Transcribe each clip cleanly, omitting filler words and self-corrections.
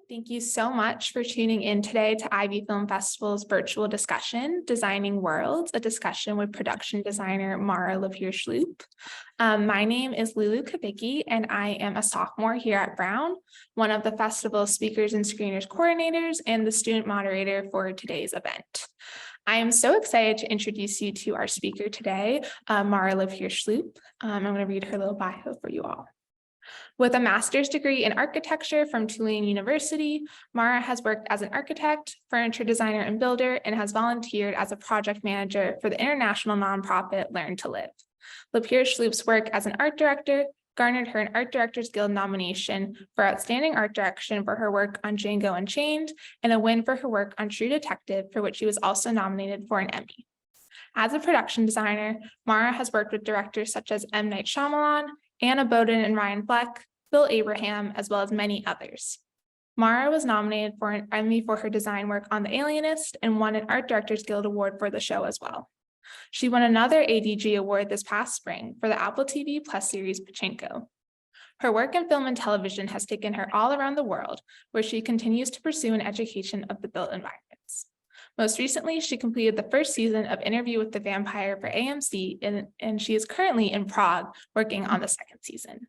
Thank you so much for tuning in today to Ivy Film Festival's virtual discussion, Designing Worlds, a discussion with production designer Mara LePere-Schloop. My name is Lulu Kubicki, and I am a sophomore here at Brown, one of the festival's speakers and screeners coordinators, and the student moderator for today's event. I am so excited to introduce you to our speaker today, Mara LePere-Schloop. I'm going to read her little bio for you all. With a master's degree in architecture from Tulane University, Mara has worked as an architect, furniture designer, and builder, and has volunteered as a project manager for the international nonprofit Learn to Live. LePere-Schloop's work as an art director garnered her an Art Directors Guild nomination for Outstanding Art Direction for her work on Django Unchained, and a win for her work on True Detective, for which she was also nominated for an Emmy. As a production designer, Mara has worked with directors such as M. Night Shyamalan, Boden and Ryan Fleck, Bill Abraham, as well as many others. Mara was nominated for an Emmy for her design work on The Alienist and won an Art Directors Guild Award for the show as well. She won another ADG award this past spring for the Apple TV Plus series Pachinko. Her work in film and television has taken her all around the world, where she continues to pursue an education of the built environments. Most recently, she completed the first season of Interview with the Vampire for AMC, and she is currently in Prague working on the second season.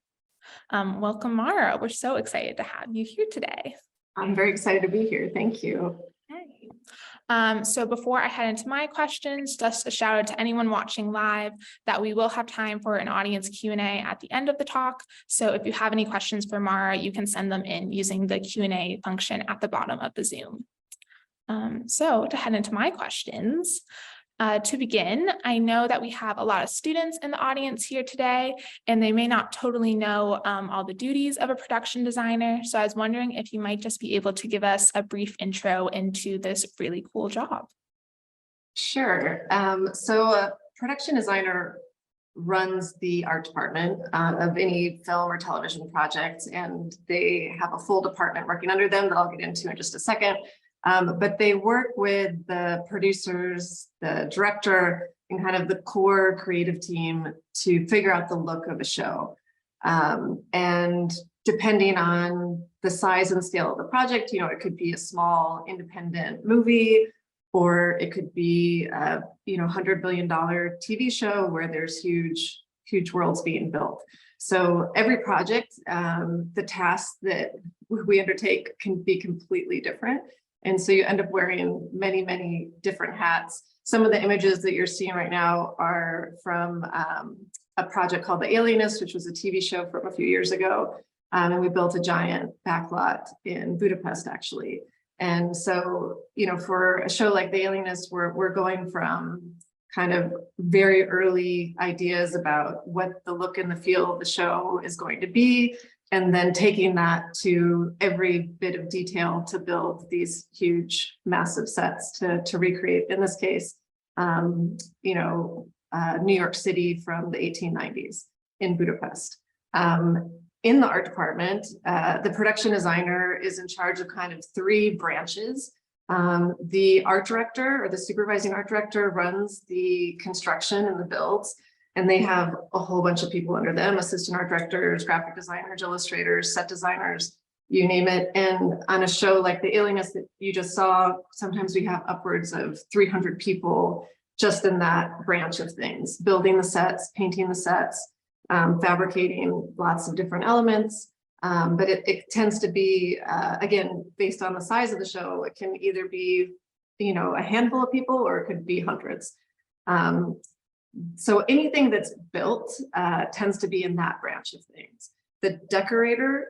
Welcome, Mara. We're so excited to have you here today. I'm very excited to be here. Thank you. Okay. So before I head into my questions, just a shout out to anyone watching live that we will have time for an audience Q&A at the end of the talk. So if you have any questions for Mara, you can send them in using the Q&A function at the bottom of the Zoom. So to head into my questions, to begin, I know that we have a lot of students in the audience here today, and they may not totally know all the duties of a production designer. So I was wondering if you might just be able to give us a brief intro into this really cool job. Sure. So a production designer runs the art department of any film or television project, and they have a full department working under them that I'll get into in just a second. But they work with the producers, the director, and kind of the core creative team to figure out the look of a show. And depending on the size and scale of the project, it could be a small independent movie, or it could be a $100 billion TV show where there's huge worlds being built. So every project, the tasks that we undertake can be completely different. And so you end up wearing many, many different hats. Some of the images that you're seeing right now are from a project called The Alienist, which was a TV show from a few years ago. And we built a giant backlot in Budapest, actually. And so, for a show like The Alienist, we're going from kind of very early ideas about what the look and the feel of the show is going to be, and then taking that to every bit of detail to build these huge, massive sets to recreate, in this case, New York City from the 1890s in Budapest. In the art department, the production designer is in charge of kind of three branches. The art director, or the supervising art director, runs the construction and the builds. And they have a whole bunch of people under them: assistant art directors, graphic designers, illustrators, set designers, you name it. And on a show like The Alienist that you just saw, sometimes we have upwards of 300 people just in that branch of things, building the sets, painting the sets, fabricating lots of different elements. But it tends to be, again, based on the size of the show, it can either be, a handful of people, or it could be hundreds. So anything that's built tends to be in that branch of things. The decorator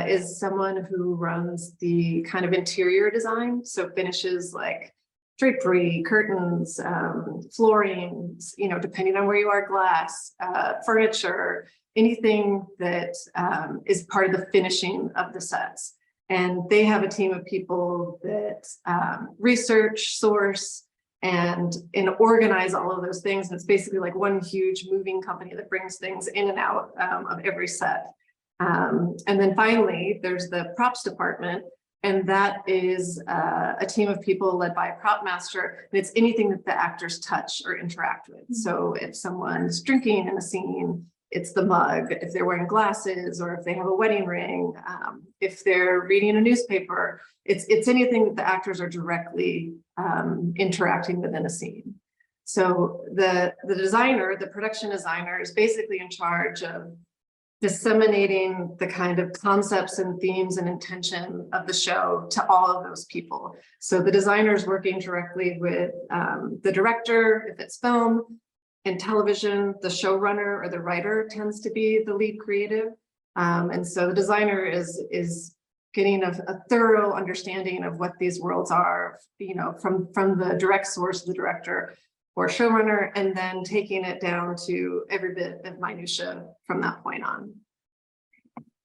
is someone who runs the kind of interior design, so finishes like drapery, curtains, flooring, depending on where you are, glass, furniture, anything that is part of the finishing of the sets. And they have a team of people that research, source, and organize all of those things. And it's basically like one huge moving company that brings things in and out of every set. And then finally, there's the props department, and that is a team of people led by a prop master. And it's anything that the actors touch or interact with. So if someone's drinking in a scene, it's the mug, if they're wearing glasses, or if they have a wedding ring, if they're reading a newspaper, it's anything that the actors are directly interacting with in a scene. So the designer, the production designer, is basically in charge of disseminating the kind of concepts and themes and intention of the show to all of those people. So the designer is working directly with the director, if it's film. In television, the showrunner or the writer tends to be the lead creative. And so the designer is getting a thorough understanding of what these worlds are, from the direct source of the director or showrunner, and then taking it down to every bit of minutia from that point on.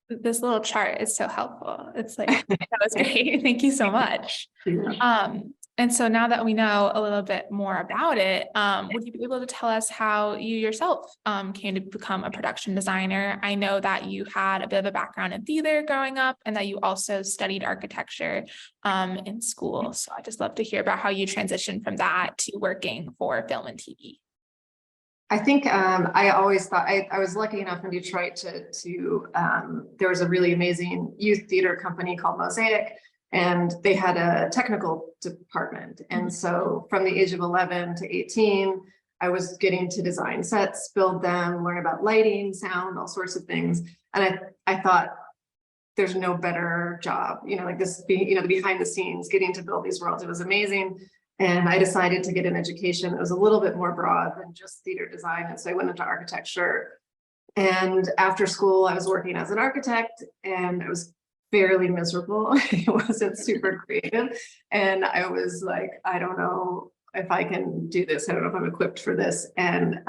This little chart is so helpful. It's like, that was great. Thank you so much. Yeah. And so now that we know a little bit more about it, would you be able to tell us how you yourself came to become a production designer? I know that you had a bit of a background in theater growing up, and that you also studied architecture in school. So I'd just love to hear about how you transitioned from that to working for film and TV. I think I always thought I was lucky enough in Detroit to there was a really amazing youth theater company called Mosaic, and they had a technical department. And so from the age of 11 to 18, I was getting to design sets, build them, learn about lighting, sound, all sorts of things. And I thought, there's no better job, like this, the behind the scenes, getting to build these worlds. It was amazing. And I decided to get an education that was a little bit more broad than just theater design. And so I went into architecture. And after school, I was working as an architect, and I was fairly miserable. It wasn't super creative. And I was like, I don't know if I can do this. I don't know if I'm equipped for this. And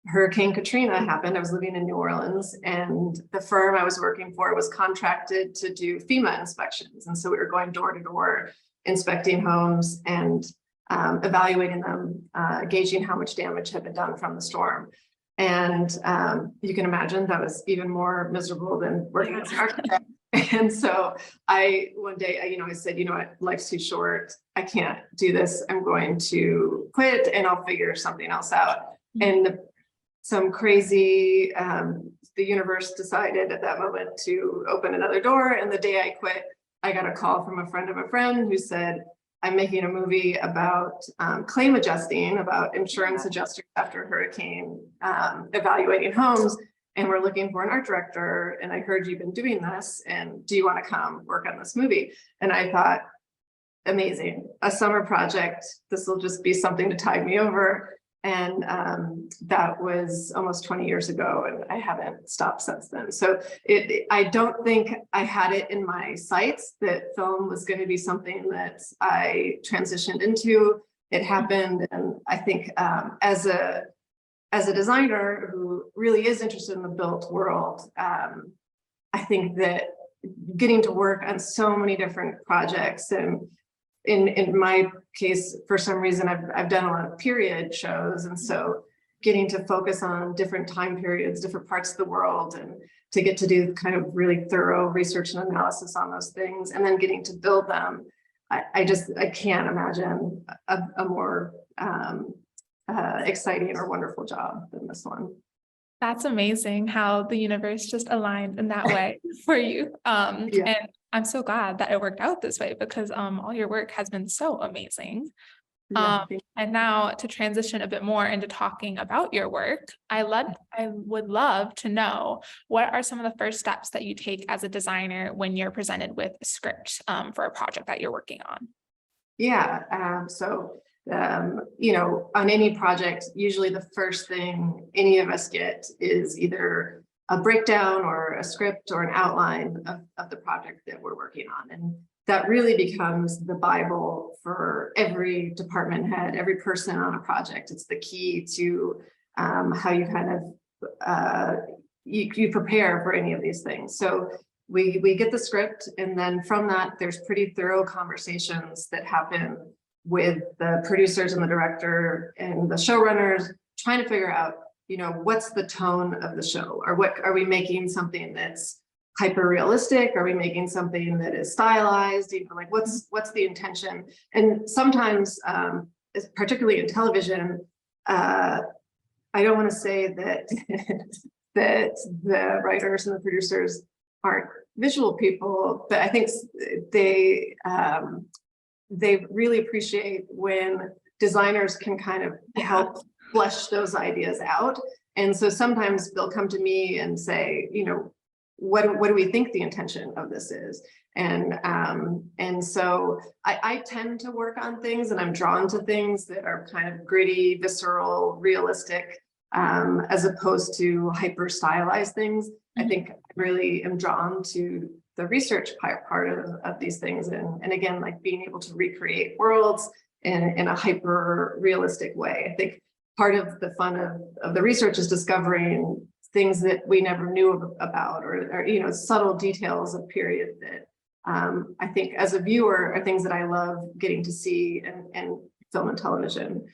Hurricane Katrina happened. I was living in New Orleans, and the firm I was working for was contracted to do FEMA inspections. And so we were going door to door, inspecting homes and evaluating them, gauging how much damage had been done from the storm. And you can imagine that was even more miserable than working as an architect. And so one day, I said, what, life's too short. I can't do this. I'm going to quit, and I'll figure something else out. And some crazy, the universe decided at that moment to open another door. And the day I quit, I got a call from a friend of a friend who said, I'm making a movie about claim adjusting, about insurance adjusters after a hurricane, evaluating homes. And we're looking for an art director. And I heard you've been doing this. And do you want to come work on this movie? And I thought, amazing, a summer project. This will just be something to tide me over. And that was almost 20 years ago, and I haven't stopped since then. So I don't think I had it in my sights that film was going to be something that I transitioned into. It happened, and I think as a designer who really is interested in the built world, I think that getting to work on so many different projects, and in my case, for some reason, I've done a lot of period shows. And so getting to focus on different time periods, different parts of the world, and to get to do kind of really thorough research and analysis on those things, and then getting to build them. I can't imagine a more exciting or wonderful job than this one. That's amazing how the universe just aligned in that way for you. And I'm so glad that it worked out this way, because all your work has been so amazing. And now to transition a bit more into talking about your work, I would love to know, what are some of the first steps that you take as a designer when you're presented with a script for a project that you're working on? On any project, usually the first thing any of us get is either a breakdown or a script or an outline of the project that we're working on. And that really becomes the Bible for every department head, every person on a project. It's the key to how you kind of, you prepare for any of these things. So we get the script, and then from that, there's pretty thorough conversations that happen with the producers and the director and the showrunners, trying to figure out, what's the tone of the show, or what are we making something that's hyper realistic? Are we making something that is stylized? What's the intention? And sometimes, particularly in television, I don't want to say that that the writers and the producers aren't visual people, but I think they really appreciate when designers can kind of help flesh those ideas out. And so sometimes they'll come to me and say, you know, what do we think the intention of this is? And so I tend to work on things, and I'm drawn to things that are kind of gritty, visceral, realistic, as opposed to hyper stylized things. I think I really am drawn to the research part of these things. And again, like being able to recreate worlds in a hyper realistic way. I think part of the fun of the research is discovering things that we never knew about, or you know, subtle details of period that I think as a viewer are things that I love getting to see in film and television.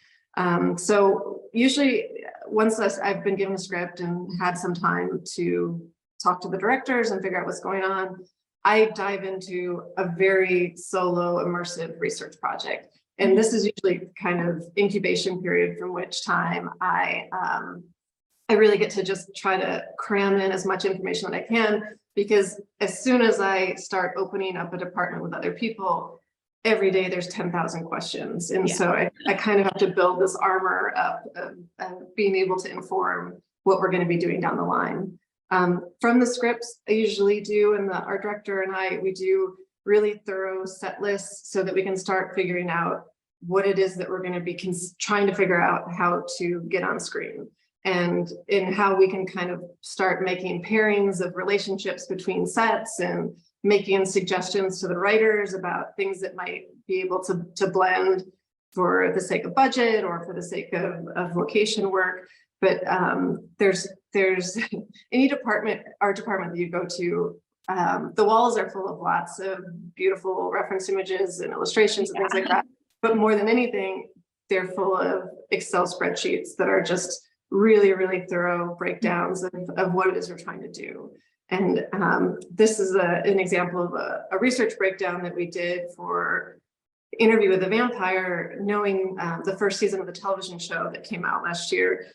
So usually once I've been given a script and had some time to talk to the directors and figure out what's going on, I dive into a very solo immersive research project. And this is usually kind of incubation period, from which time I really get to just try to cram in as much information that I can, because as soon as I start opening up a department with other people, every day there's 10,000 questions. And so I kind of have to build this armor up of being able to inform what we're going to be doing down the line. From the scripts, I usually do, and the art director and we do really thorough set lists so that we can start figuring out what it is that we're going to be trying to figure out how to get on screen, and in how we can kind of start making pairings of relationships between sets, and making suggestions to the writers about things that might be able to blend for the sake of budget or for the sake of location work. But there's any department, art department that you go to, the walls are full of lots of beautiful reference images and illustrations and things like that. But more than anything, they're full of Excel spreadsheets that are just really, really thorough breakdowns of what it is we're trying to do. And this is an example of a research breakdown that we did for Interview with a Vampire, knowing the first season of the television show that came out last year,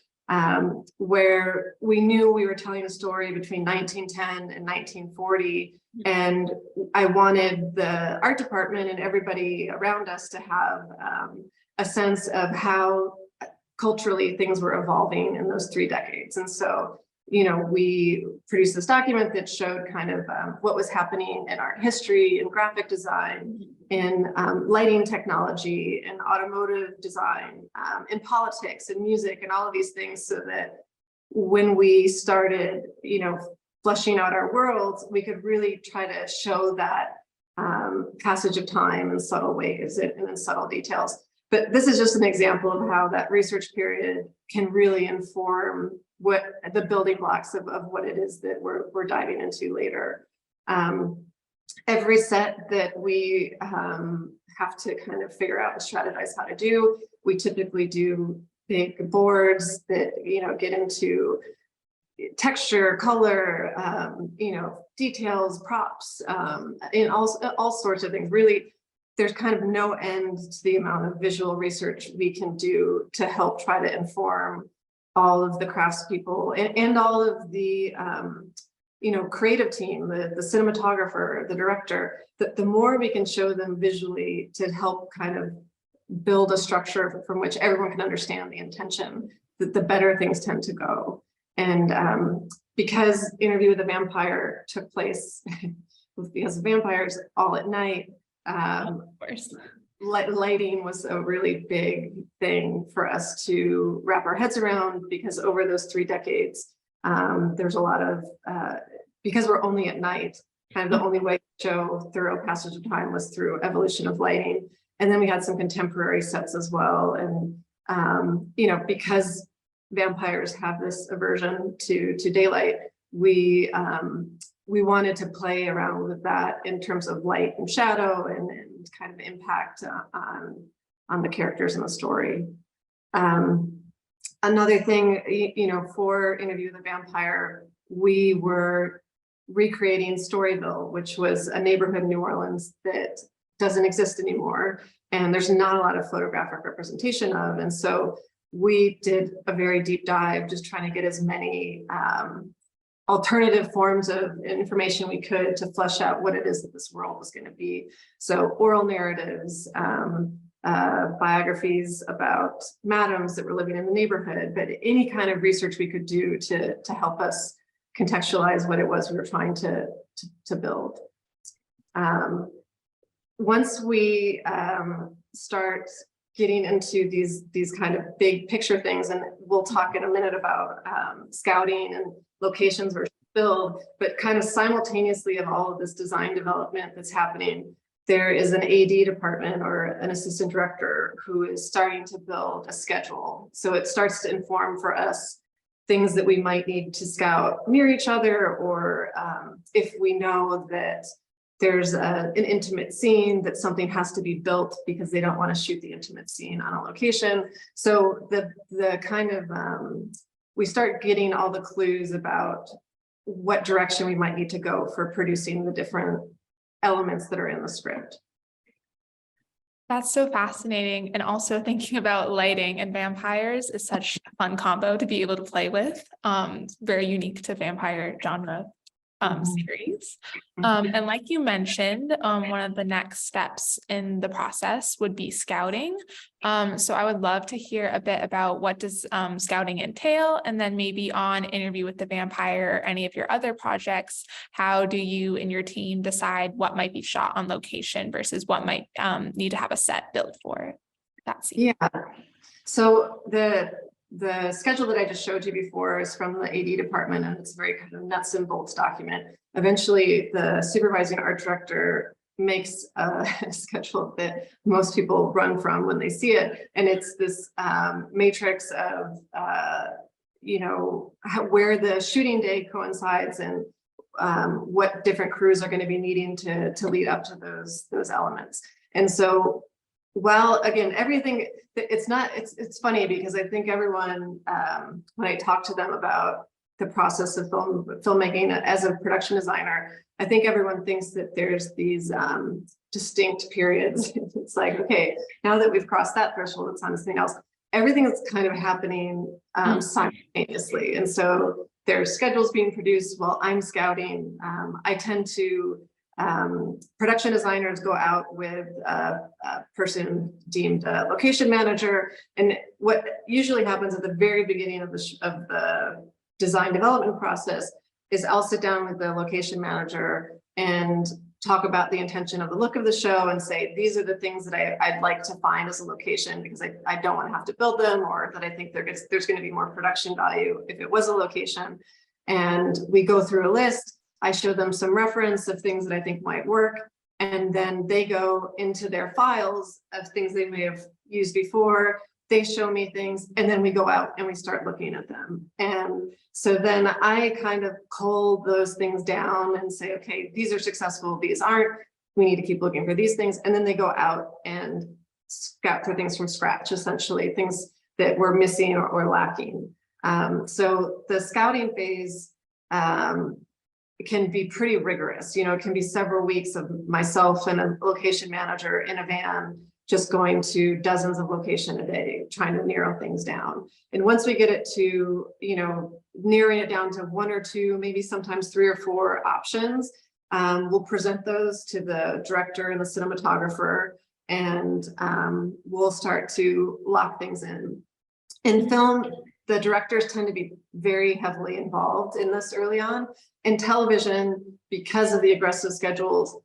where we knew we were telling a story between 1910 and 1940. And I wanted the art department and everybody around us to have a sense of how culturally things were evolving in those 3 decades. And so, you know, we produced this document that showed kind of what was happening in art history and graphic design, in lighting technology and automotive design, in politics and music and all of these things, so that when we started, you know, fleshing out our worlds, we could really try to show that passage of time in subtle ways and in subtle details. But this is just an example of how that research period can really inform what the building blocks of what it is that we're diving into later. Every set that we have to kind of figure out and strategize how to do, we typically do big boards that, you know, get into texture, color, you know, details, props, and all sorts of things. Really, there's kind of no end to the amount of visual research we can do to help try to inform all of the craftspeople and all of the you know, creative team, the cinematographer, the director. The more we can show them visually to help kind of build a structure from which everyone can understand the intention, that the better things tend to go. And because Interview with a Vampire took place because of vampires all at night, of course, lighting was a really big thing for us to wrap our heads around, because over those 3 decades, there's a lot of, because we're only at night, kind of the only way to show thorough passage of time was through evolution of lighting. And then we had some contemporary sets as well. And, you know, because vampires have this aversion to daylight, we wanted to play around with that in terms of light and shadow and kind of impact on the characters in the story. Another thing, you know, for Interview with a Vampire, we were recreating Storyville, which was a neighborhood in New Orleans that doesn't exist anymore, and there's not a lot of photographic representation of. And so we did a very deep dive, just trying to get as many alternative forms of information we could to flesh out what it is that this world was going to be. So oral narratives, biographies about madams that were living in the neighborhood, but any kind of research we could do to help us contextualize what it was we were trying to build. Once we start getting into these kind of big picture things, and we'll talk in a minute about scouting and locations versus build, but kind of simultaneously of all of this design development that's happening, there is an AD department or an assistant director who is starting to build a schedule. So it starts to inform for us things that we might need to scout near each other, or if we know that there's an intimate scene that something has to be built because they don't want to shoot the intimate scene on a location. So the kind of, we start getting all the clues about what direction we might need to go for producing the different elements that are in the script. That's so fascinating. And also thinking about lighting and vampires is such a fun combo to be able to play with. Very unique to vampire genre series. And like you mentioned, one of the next steps in the process would be scouting. So I would love to hear a bit about what does scouting entail, and then maybe on Interview with the Vampire or any of your other projects, how do you and your team decide what might be shot on location versus what might need to have a set built for that scene? Yeah, so the schedule that I just showed you before is from the AD department, and it's a very kind of nuts and bolts document. Eventually, the supervising art director makes a schedule that most people run from when they see it. And it's this matrix of, you know, where the shooting day coincides and what different crews are going to be needing to lead up to those elements. And so, well, again, everything, it's funny because I think everyone, when I talk to them about the process of filmmaking as a production designer, I think everyone thinks that there's these distinct periods. It's like, okay, now that we've crossed that threshold, it's on to something else. Everything is kind of happening simultaneously. And so there's schedules being produced while I'm scouting. I tend to, production designers go out with a person deemed a location manager. And what usually happens at the very beginning of the design development process is I'll sit down with the location manager and talk about the intention of the look of the show and say, these are the things that I'd like to find as a location, because I don't want to have to build them, or that I think there's going to be more production value if it was a location. And we go through a list. I show them some reference of things that I think might work. And then they go into their files of things they may have used before. They show me things, and then we go out and we start looking at them. And so then I kind of cull those things down and say, okay, these are successful, these aren't. We need to keep looking for these things. And then they go out and scout for things from scratch, essentially, things that were missing or lacking. So the scouting phase can be pretty rigorous. You know, it can be several weeks of myself and a location manager in a van just going to dozens of locations a day, trying to narrow things down. And once we get it to, you know, narrowing it down to one or two, maybe sometimes 3 or 4 options, we'll present those to the director and the cinematographer, and we'll start to lock things in. In film, the directors tend to be very heavily involved in this early on. In television, because of the aggressive schedules,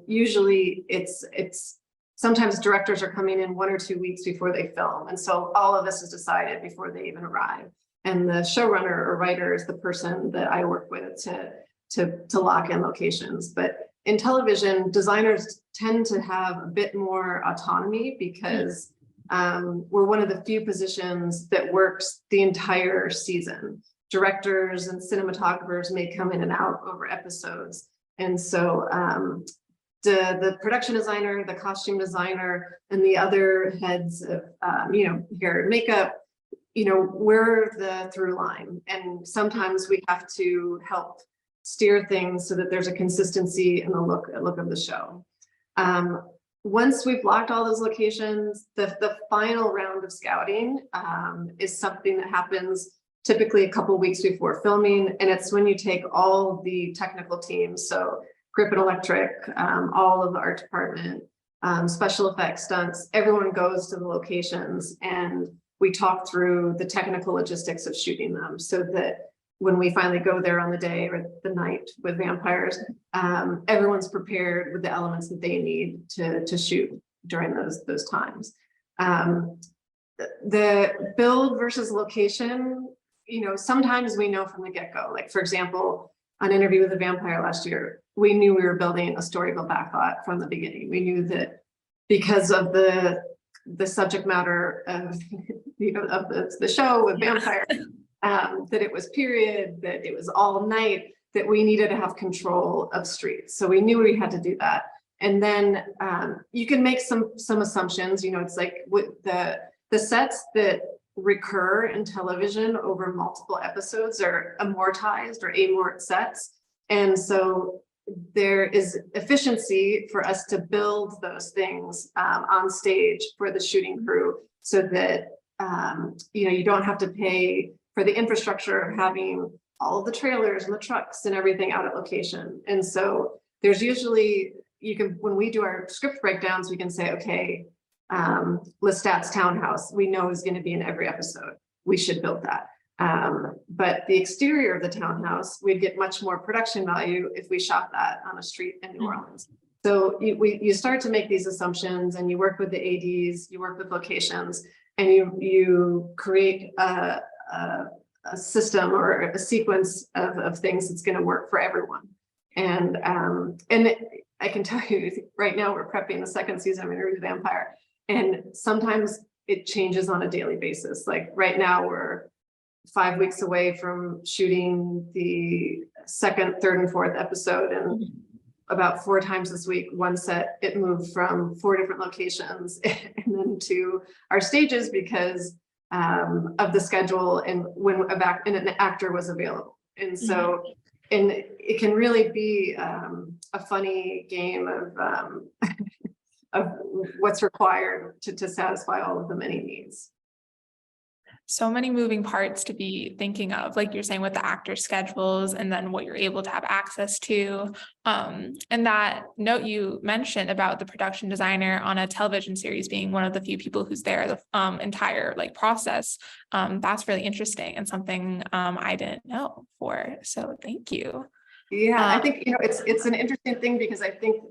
usually it's sometimes directors are coming in 1 or 2 weeks before they film. And so all of this is decided before they even arrive. And the showrunner or writer is the person that I work with to lock in locations. But in television, designers tend to have a bit more autonomy because we're one of the few positions that works the entire season. Directors and cinematographers may come in and out over episodes. And so the production designer, the costume designer, and the other heads of, you know, hair and makeup, you know, we're the through line. And sometimes we have to help steer things so that there's a consistency in the look of the show. once we've blocked all those locations, the final round of scouting is something that happens typically a couple weeks before filming. And it's when you take all the technical teams, so grip and electric, all of the art department, special effects, stunts, everyone goes to the locations and we talk through the technical logistics of shooting them so that when we finally go there on the day or the night with vampires, everyone's prepared with the elements that they need to shoot during those times. The build versus location, sometimes we know from the get-go. Like, for example, on Interview with a Vampire last year, we knew we were building a Storyville backlot from the beginning. We knew that because of the subject matter of of the show with vampire, that it was period, that it was all night, that we needed to have control of streets. So we knew we had to do that. And then you can make some assumptions. It's like with the sets that recur in television over multiple episodes are amortized or amort sets. And so there is efficiency for us to build those things on stage for the shooting crew so that you don't have to pay for the infrastructure of having all of the trailers and the trucks and everything out at location. And so there's usually, when we do our script breakdowns, we can say, okay, Lestat's townhouse, we know is going to be in every episode. We should build that. But the exterior of the townhouse, we'd get much more production value if we shot that on a street in New Orleans. So you start to make these assumptions and you work with the ADs, you work with locations, and you create a system or a sequence of things that's going to work for everyone. And I can tell you right now we're prepping the second season of Interview with the Vampire, and sometimes it changes on a daily basis. Like right now we're 5 weeks away from shooting the second, third, and fourth episode, and about 4 times this week, one set, it moved from 4 different locations and then to our stages because of the schedule and when an actor was available. And so, and it can really be a funny game of what's required to satisfy all of the many needs. So many moving parts to be thinking of, like you're saying, with the actor schedules and then what you're able to have access to. And that note you mentioned about the production designer on a television series being one of the few people who's there the entire process. That's really interesting and something I didn't know before. So thank you. Yeah, I think it's an interesting thing because I think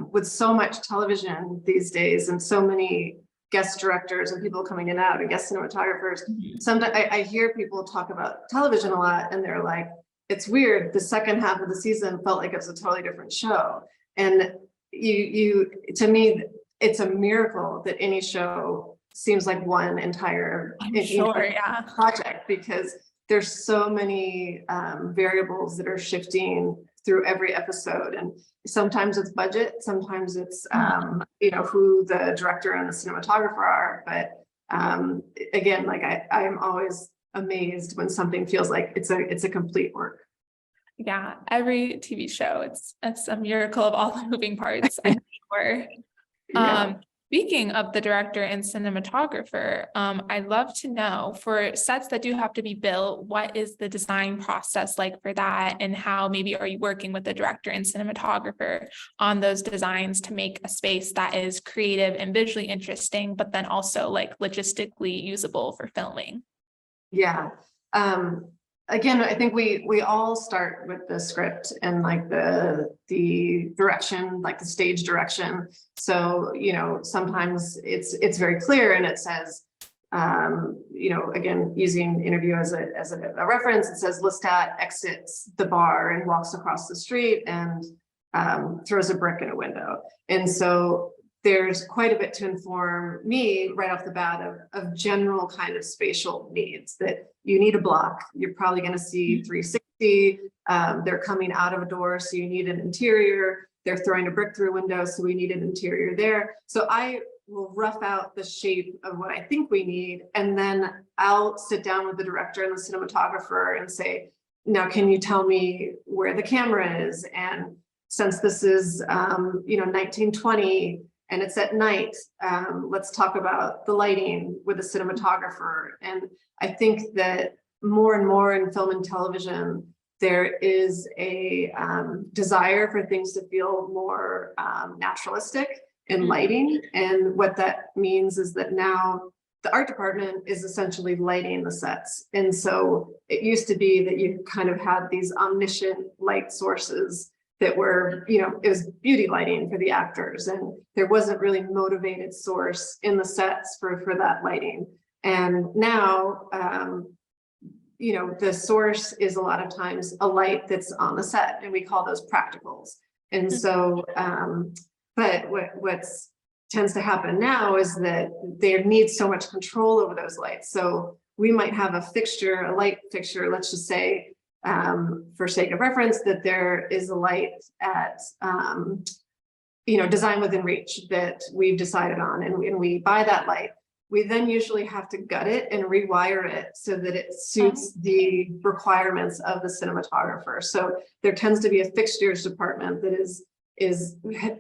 with so much television these days and so many guest directors and people coming in and out and guest cinematographers. Sometimes I hear people talk about television a lot and they're like, it's weird. The second half of the season felt like it was a totally different show. And to me, it's a miracle that any show seems like one entire project because there's so many variables that are shifting through every episode. And sometimes it's budget, sometimes it's, who the director and the cinematographer are. But again, I am always amazed when something feels like it's a complete work. Yeah, every TV show, it's a miracle of all the moving parts, I'm sure. Yeah. Speaking of the director and cinematographer, I'd love to know, for sets that do have to be built, what is the design process like for that? And how maybe are you working with the director and cinematographer on those designs to make a space that is creative and visually interesting, but then also logistically usable for filming? Yeah. Again, I think we all start with the script and the direction, the stage direction. So, sometimes it's very clear and it says, again, using Interview as a reference, it says Lestat exits the bar and walks across the street and throws a brick in a window. And so there's quite a bit to inform me right off the bat of general kind of spatial needs, that you need a block. You're probably going to see 360. They're coming out of a door, so you need an interior. They're throwing a brick through a window, so we need an interior there. So I will rough out the shape of what I think we need, and then I'll sit down with the director and the cinematographer and say, now, can you tell me where the camera is? And since this is, 1920, and it's at night. Let's talk about the lighting with the cinematographer. And I think that more and more in film and television, there is a desire for things to feel more naturalistic in lighting. And what that means is that now the art department is essentially lighting the sets. And so it used to be that you kind of had these omniscient light sources that were, you know, it was beauty lighting for the actors, and there wasn't really motivated source in the sets for that lighting. And now, you know, the source is a lot of times a light that's on the set, and we call those practicals. And so, but what tends to happen now is that there needs so much control over those lights. So we might have a fixture, a light fixture, let's just say, for sake of reference, that there is a light at, you know, design within reach that we've decided on, and we buy that light. We then usually have to gut it and rewire it so that it suits the requirements of the cinematographer. So there tends to be a fixtures department that is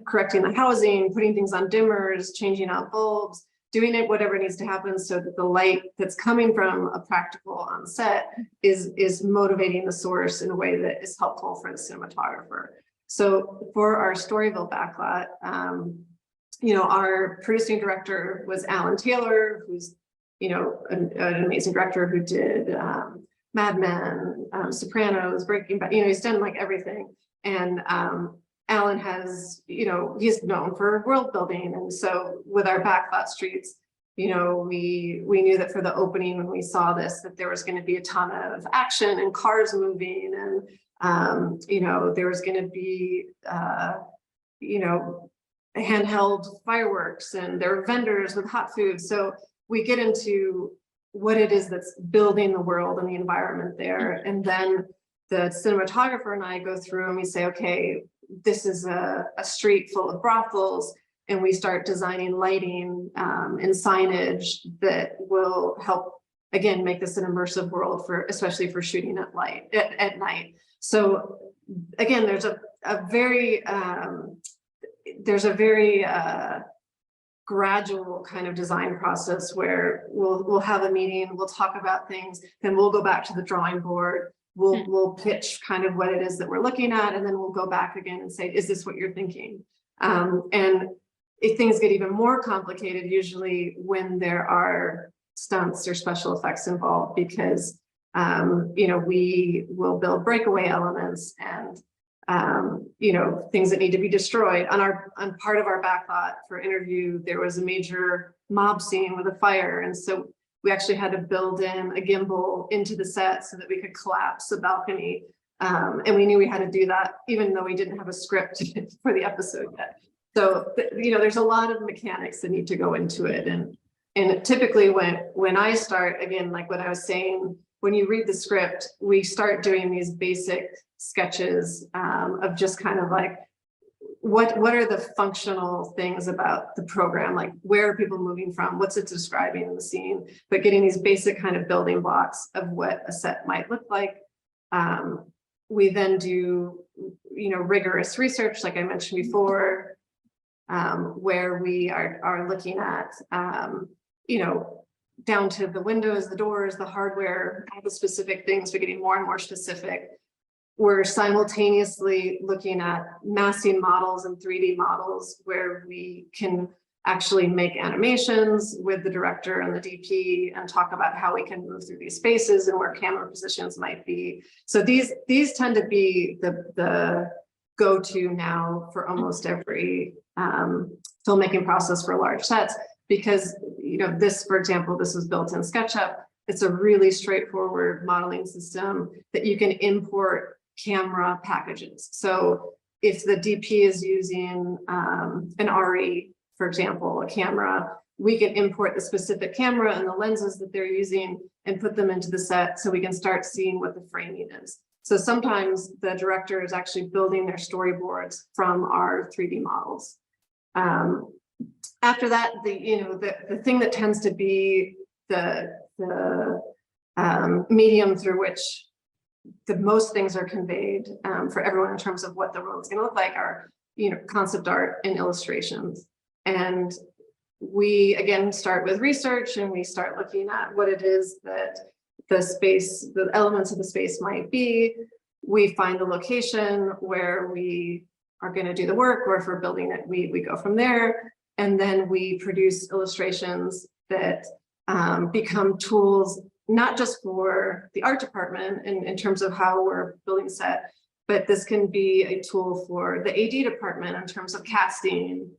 correcting the housing, putting things on dimmers, changing out bulbs, doing it whatever needs to happen so that the light that's coming from a practical on set is motivating the source in a way that is helpful for the cinematographer. So for our Storyville backlot, you know, our producing director was Alan Taylor, who's, you know, an amazing director who did Mad Men, Sopranos, Breaking Bad, you know, he's done like everything. And Alan has, you know, he's known for world building. And so with our backlot streets, you know, we knew that for the opening, when we saw this, that there was going to be a ton of action and cars moving, and, you know, there was going to be, you know, handheld fireworks, and there are vendors with hot food. So we get into what it is that's building the world and the environment there. And then the cinematographer and I go through and we say, okay, this is a street full of brothels, and we start designing lighting and signage that will help, again, make this an immersive world for, especially for shooting at night. So again, there's a very gradual kind of design process where we'll have a meeting, we'll talk about things, then we'll go back to the drawing board. We'll pitch kind of what it is that we're looking at, and then we'll go back again and say, is this what you're thinking? And if things get even more complicated, usually when there are stunts or special effects involved, because you know, we will build breakaway elements and you know, things that need to be destroyed. On part of our backlot for Interview, there was a major mob scene with a fire, and so we actually had to build in a gimbal into the set so that we could collapse a balcony. And we knew we had to do that, even though we didn't have a script for the episode yet. So, you know, there's a lot of mechanics that need to go into it. And typically when I start, again, like what I was saying, when you read the script, we start doing these basic sketches of just kind of like, what are the functional things about the program? Like, where are people moving from? What's it describing in the scene? But getting these basic kind of building blocks of what a set might look like. We then do, you know, rigorous research, like I mentioned before, where we are looking at, you know, down to the windows, the doors, the hardware, all the specific things. We're getting more and more specific. We're simultaneously looking at massing models and 3D models where we can actually make animations with the director and the DP and talk about how we can move through these spaces and where camera positions might be. So these tend to be the go-to now for almost every filmmaking process for large sets, because, you know, this, for example, this was built in SketchUp. It's a really straightforward modeling system that you can import camera packages. So if the DP is using an RE, for example, a camera, we can import the specific camera and the lenses that they're using and put them into the set so we can start seeing what the framing is. So sometimes the director is actually building their storyboards from our 3D models. After that, the thing that tends to be the medium through which the most things are conveyed for everyone in terms of what the world is going to look like are, you know, concept art and illustrations. And we, again, start with research, and we start looking at what it is that the elements of the space might be. We find the location where we are going to do the work, or if we're building it, we go from there. And then we produce illustrations that become tools, not just for the art department in terms of how we're building set, but this can be a tool for the AD department in terms of casting.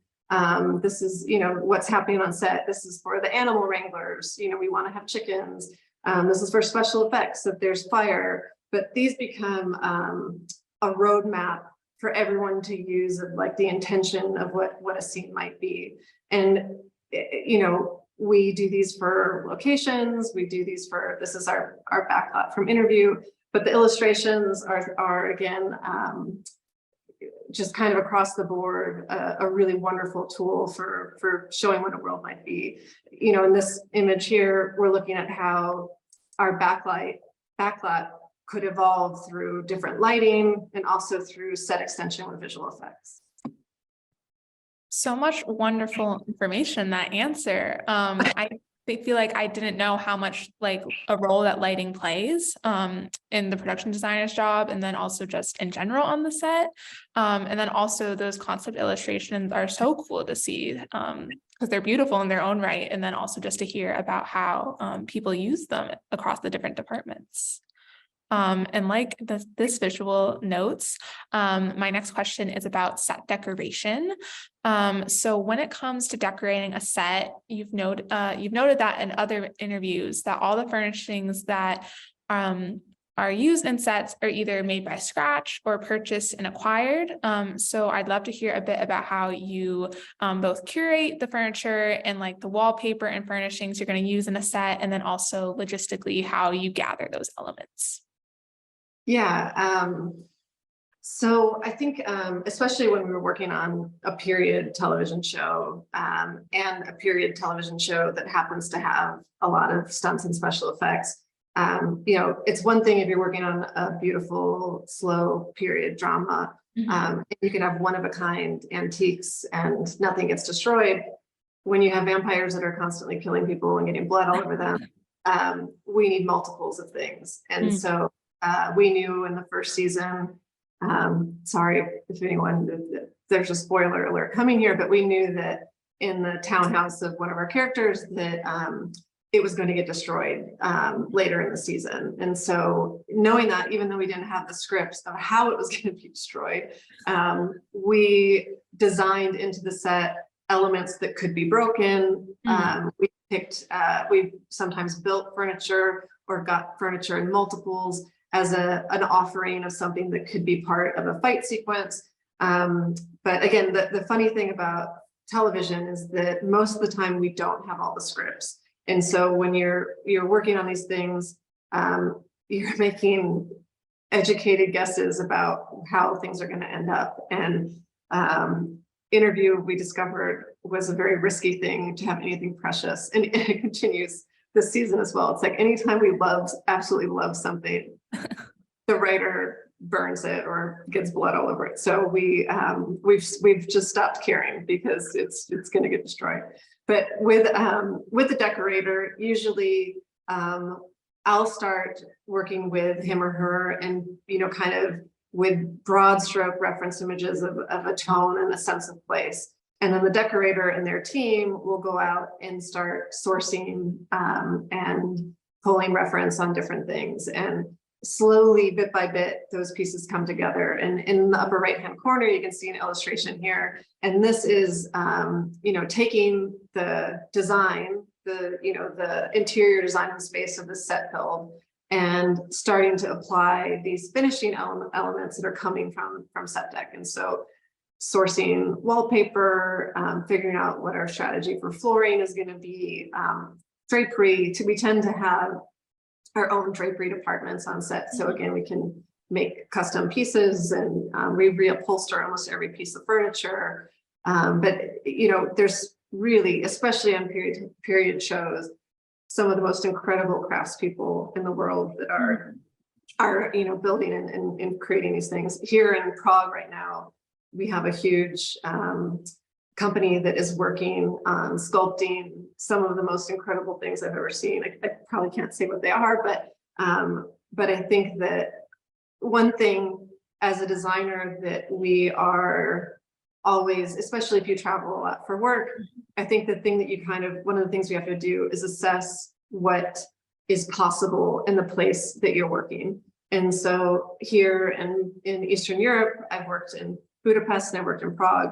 This is, what's happening on set. This is for the animal wranglers. We want to have chickens. This is for special effects if there's fire. But these become a roadmap for everyone to use of like the intention of what a scene might be. And, we do these for locations. We do these for, this is our backlot from interview, but the illustrations are again, just kind of across the board, a really wonderful tool for showing what a world might be. In this image here, we're looking at how our backlot could evolve through different lighting and also through set extension with visual effects. So much wonderful information, that answer. I feel like I didn't know how much like a role that lighting plays in the production designer's job, and then also just in general on the set. And then also those concept illustrations are so cool to see because they're beautiful in their own right. And then also just to hear about how people use them across the different departments. And like this visual notes, my next question is about set decoration. So when it comes to decorating a set, you've noted that in other interviews that all the furnishings that are used in sets are either made by scratch or purchased and acquired. So I'd love to hear a bit about how you both curate the furniture and like the wallpaper and furnishings you're going to use in a set, and then also logistically how you gather those elements. Yeah, so I think especially when we were working on a period television show and a period television show that happens to have a lot of stunts and special effects, it's one thing if you're working on a beautiful, slow period drama, you can have one-of-a-kind antiques and nothing gets destroyed. When you have vampires that are constantly killing people and getting blood all over them, we need multiples of things. And so we knew in the first season, sorry if anyone, there's a spoiler alert coming here, but we knew that in the townhouse of one of our characters that it was going to get destroyed later in the season. And so knowing that, even though we didn't have the scripts of how it was going to be destroyed, we designed into the set elements that could be broken. We sometimes built furniture or got furniture in multiples as an offering of something that could be part of a fight sequence. But again, the funny thing about television is that most of the time we don't have all the scripts. And so when you're working on these things, you're making educated guesses about how things are going to end up. And interview, we discovered, was a very risky thing to have anything precious, and it continues this season as well. It's like anytime we absolutely love something, the writer burns it or gets blood all over it. So we've just stopped caring because it's going to get destroyed. But with the decorator, usually I'll start working with him or her, and kind of with broad stroke reference images of a tone and a sense of place. And then the decorator and their team will go out and start sourcing and pulling reference on different things. And slowly, bit by bit, those pieces come together. And in the upper right-hand corner, you can see an illustration here. And this is, taking the design, the interior design of the space of the set build, and starting to apply these finishing elements that are coming from set deck. And so sourcing wallpaper, figuring out what our strategy for flooring is going to be, drapery. We tend to have our own drapery departments on set. So again, we can make custom pieces, and we reupholster almost every piece of furniture. But there's really, especially on period shows, some of the most incredible craftspeople in the world that are building and creating these things. Here in Prague right now, we have a huge company that is working on sculpting some of the most incredible things I've ever seen. I probably can't say what they are, but I think that one thing as a designer that we are always, especially if you travel a lot for work, I think the thing that you one of the things we have to do is assess what is possible in the place that you're working. And so here in Eastern Europe, I've worked in Budapest and I worked in Prague.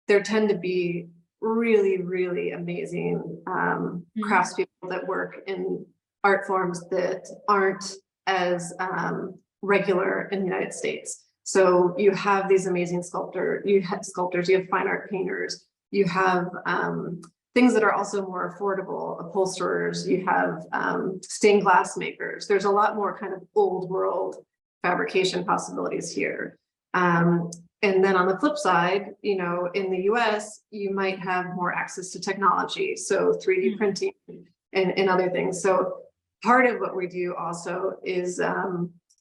There tend to be really, really amazing craftspeople that work in art forms that aren't as regular in the United States. So you have these amazing sculptors, you have fine art painters, you have things that are also more affordable, upholsterers, you have stained glass makers. There's a lot more kind of old world fabrication possibilities here. And then on the flip side, you know, in the US, you might have more access to technology, so 3D printing and other things. So part of what we do also is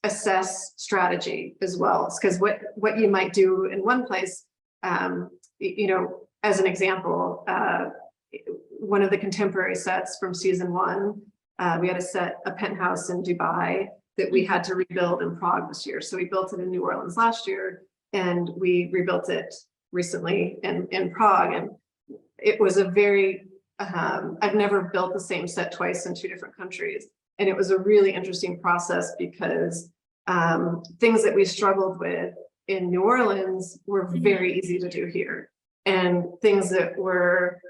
assess strategy as well, because what you might do in one place, you know, as an example, one of the contemporary sets from season 1, we had a penthouse in Dubai that we had to rebuild in Prague this year. So we built it in New Orleans last year, and we rebuilt it recently in Prague. And it was a very, I've never built the same set twice in 2 different countries. And it was a really interesting process because things that we struggled with in New Orleans were very easy to do here. And things that were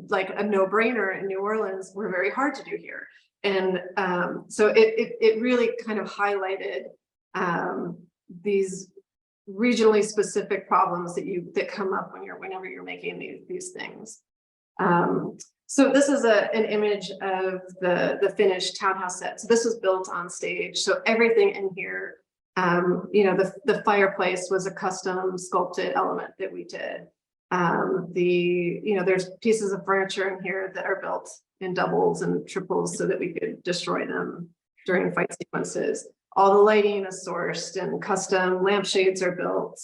like a no-brainer in New Orleans were very hard to do here. And so it really kind of highlighted these regionally specific problems that come up whenever you're making these things. So this is an image of the finished townhouse set. So this was built on stage. So everything in here, you know, the fireplace was a custom sculpted element that we did. You know, there's pieces of furniture in here that are built in doubles and triples so that we could destroy them during fight sequences. All the lighting is sourced and custom lampshades are built.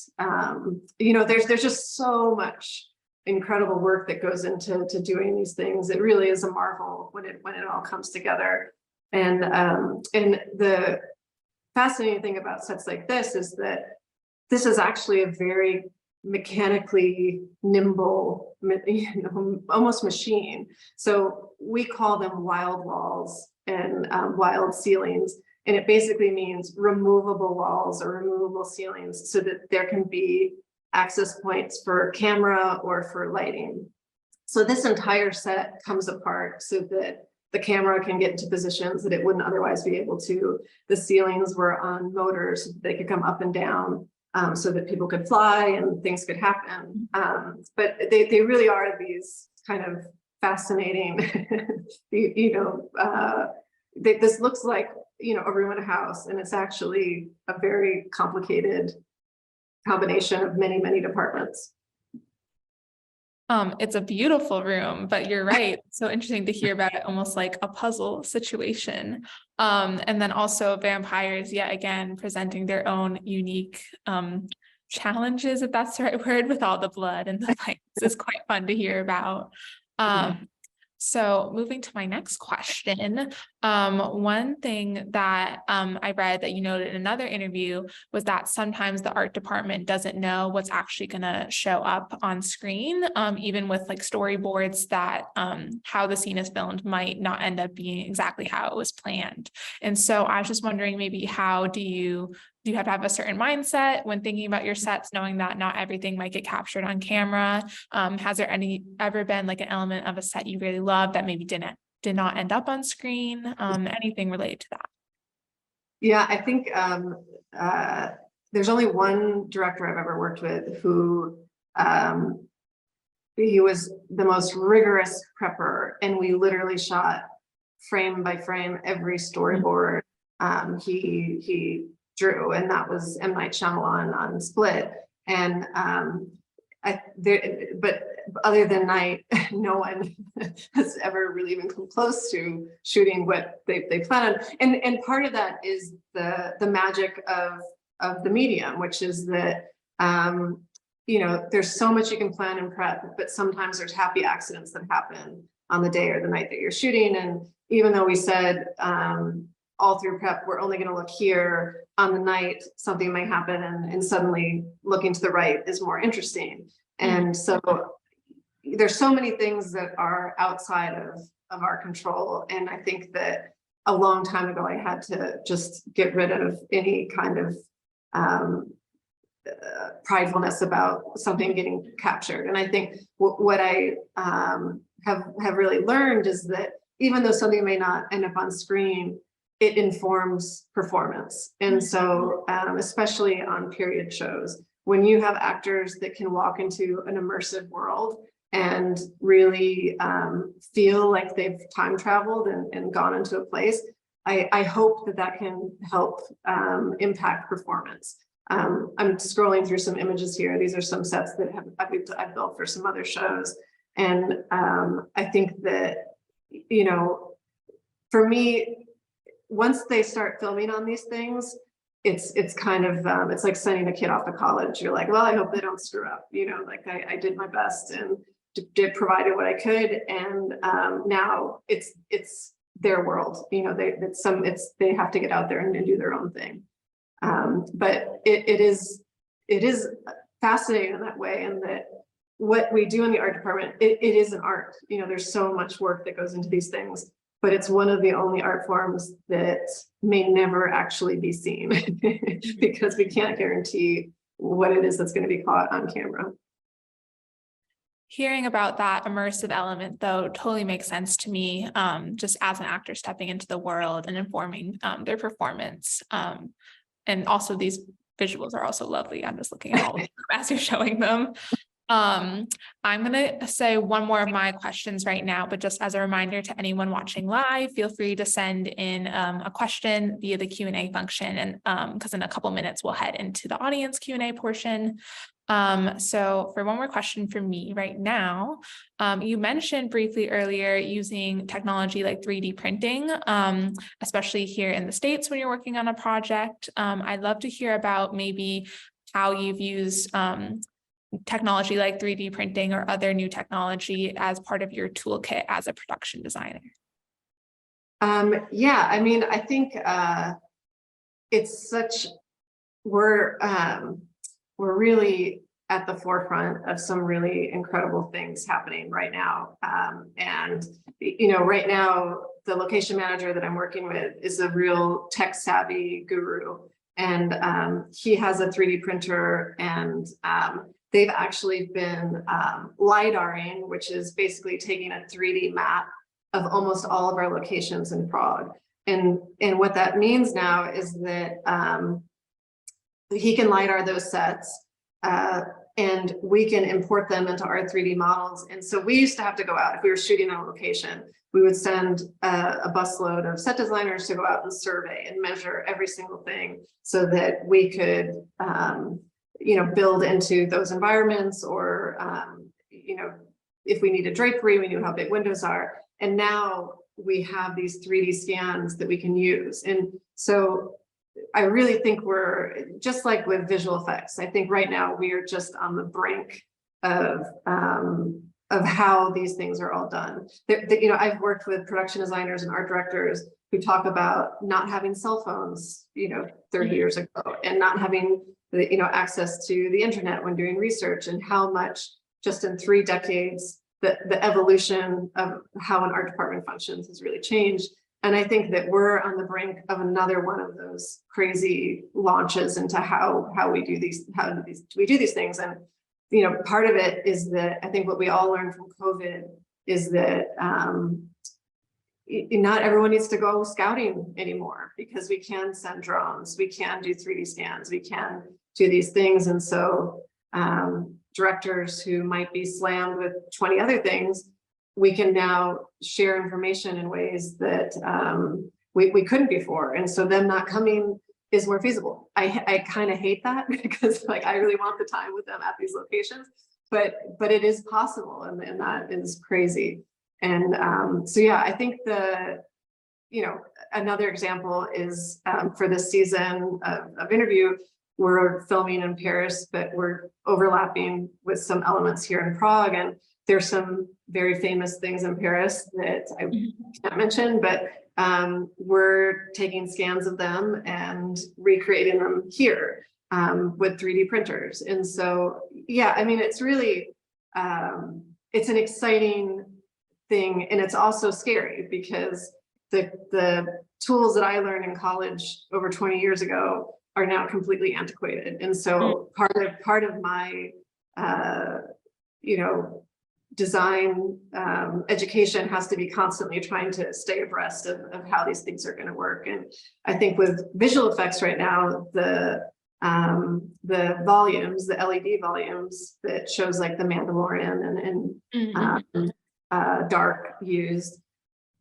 You know, there's just so much incredible work that goes into doing these things. It really is a marvel when it all comes together. And the fascinating thing about sets like this is that this is actually a very mechanically nimble, you know, almost machine. So we call them wild walls and wild ceilings. And it basically means removable walls or removable ceilings so that there can be access points for camera or for lighting. So this entire set comes apart so that the camera can get into positions that it wouldn't otherwise be able to. The ceilings were on motors so that they could come up and down so that people could fly and things could happen. But they really are these kind of fascinating, you know, this looks like, you know, a room in a house, and it's actually a very complicated combination of many, many departments. It's a beautiful room, but you're right. It's so interesting to hear about it, almost like a puzzle situation. And then also vampires, yet again, presenting their own unique challenges, if that's the right word, with all the blood and the fights. Is quite fun to hear about. So moving to my next question, one thing that I read that you noted in another interview was that sometimes the art department doesn't know what's actually going to show up on screen, even with like storyboards, that how the scene is filmed might not end up being exactly how it was planned. And so I was just wondering, maybe how do you have to have a certain mindset when thinking about your sets, knowing that not everything might get captured on camera? Has there ever been like an element of a set you really love that maybe did not end up on screen? Anything related to that? Yeah, I think there's only one director I've ever worked with who he was the most rigorous prepper, and we literally shot frame by frame every storyboard he drew, and that was M. Night Shyamalan on Split. And but other than Night, no one has ever really even come close to shooting what they plan on. And part of that is the magic of the medium, which is that there's so much you can plan and prep, but sometimes there's happy accidents that happen on the day or the night that you're shooting. And even though we said all through prep, we're only going to look here, on the night, something might happen, and suddenly looking to the right is more interesting. And so there's so many things that are outside of our control. And I think that a long time ago, I had to just get rid of any kind of pridefulness about something getting captured. And I think what I have really learned is that even though something may not end up on screen, it informs performance. And so especially on period shows, when you have actors that can walk into an immersive world and really feel like they've time traveled and gone into a place, I hope that can help impact performance. I'm scrolling through some images here. These are some sets that I've built for some other shows. And I think that, for me, once they start filming on these things, it's kind of, it's like sending a kid off to college. You're like, well, I hope they don't screw up, like I did my best and did provided what I could. And now it's their world, they have to get out there and do their own thing. But it is fascinating in that way, and that what we do in the art department, it is an art. There's so much work that goes into these things, but it's one of the only art forms that may never actually be seen because we can't guarantee what it is that's going to be caught on camera. Hearing about that immersive element, though, totally makes sense to me, just as an actor stepping into the world and informing their performance. And also these visuals are also lovely. I'm just looking at all of them as you're showing them. I'm going to say one more of my questions right now, but just as a reminder to anyone watching live, feel free to send in a question via the Q&A function. And because in a couple minutes, we'll head into the audience Q&A portion. So for one more question from me right now, you mentioned briefly earlier using technology like 3D printing, especially here in the States when you're working on a project. I'd love to hear about maybe how you've used technology like 3D printing or other new technology as part of your toolkit as a production designer. Yeah, I mean, I think it's such, we're really at the forefront of some really incredible things happening right now. And, right now, the location manager that I'm working with is a real tech savvy guru. And he has a 3D printer, and they've actually been LiDARing, which is basically taking a 3D map of almost all of our locations in Prague. And what that means now is that he can LiDAR those sets, and we can import them into our 3D models. And so we used to have to go out, if we were shooting on a location, we would send a busload of set designers to go out and survey and measure every single thing so that we could, build into those environments, or, if we needed drapery, we knew how big windows are. And now we have these 3D scans that we can use. And so I really think we're just like with visual effects. I think right now we are just on the brink of how these things are all done. I've worked with production designers and art directors who talk about not having cell phones, 30 years ago, and not having access to the internet when doing research, and how much just in 3 decades the evolution of how an art department functions has really changed. And I think that we're on the brink of another one of those crazy launches into how we do these things. And part of it is that I think what we all learned from COVID is that not everyone needs to go scouting anymore, because we can send drones, we can do 3D scans, we can do these things. And so directors who might be slammed with 20 other things, we can now share information in ways that we couldn't before. And so them not coming is more feasible. I kind of hate that, because I really want the time with them at these locations, but it is possible, and that is crazy. And so, yeah, I think another example is for this season of interview, we're filming in Paris, but we're overlapping with some elements here in Prague. And there's some very famous things in Paris that I can't mention, but we're taking scans of them and recreating them here with 3D printers. And so, yeah, I mean, it's really, it's an exciting thing. And it's also scary because the tools that I learned in college over 20 years ago are now completely antiquated. And so part of my, you know, design education has to be constantly trying to stay abreast of how these things are going to work. And I think with visual effects right now, the volumes, the LED volumes that shows like the Mandalorian and dark used,